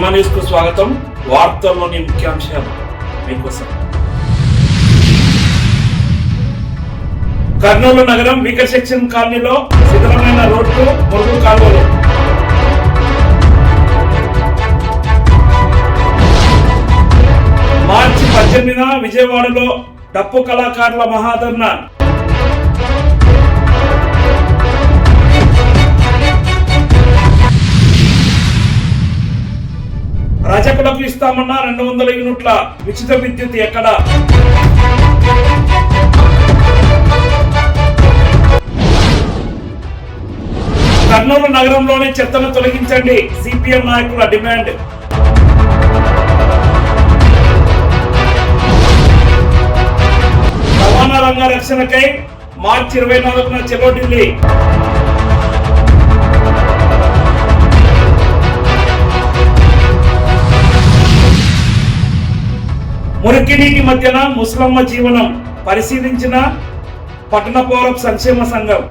Cinema news కు స్వాగతం. వార్తల్లోని ముఖ్యాంశాలు మీకోసం. కర్నూలు నగరం వీకర్ సెక్షన్ కాలనీలో శిథిలమైన రోడ్లు, మురుగు కాలువలు. మార్చి 18న విజయవాడలో డప్పు కళాకారుల మహాధర్నా. రజకులకు ఇస్తామన్న 200 యూనిట్ల ఉచిత విద్యుత్ ఎక్కడ? కర్నూలు నగరంలోని చెత్తను తొలగించండి, సిపిఎం నాయకుల డిమాండ్. రవాణా రంగ రక్షణకై మార్చి 24న చెలో ఢిల్లీ. మురికి నీటి మధ్యన ముసలమ్మ జీవనం పరిశీలించిన పట్టణ పౌర సంక్షేమ సంఘం.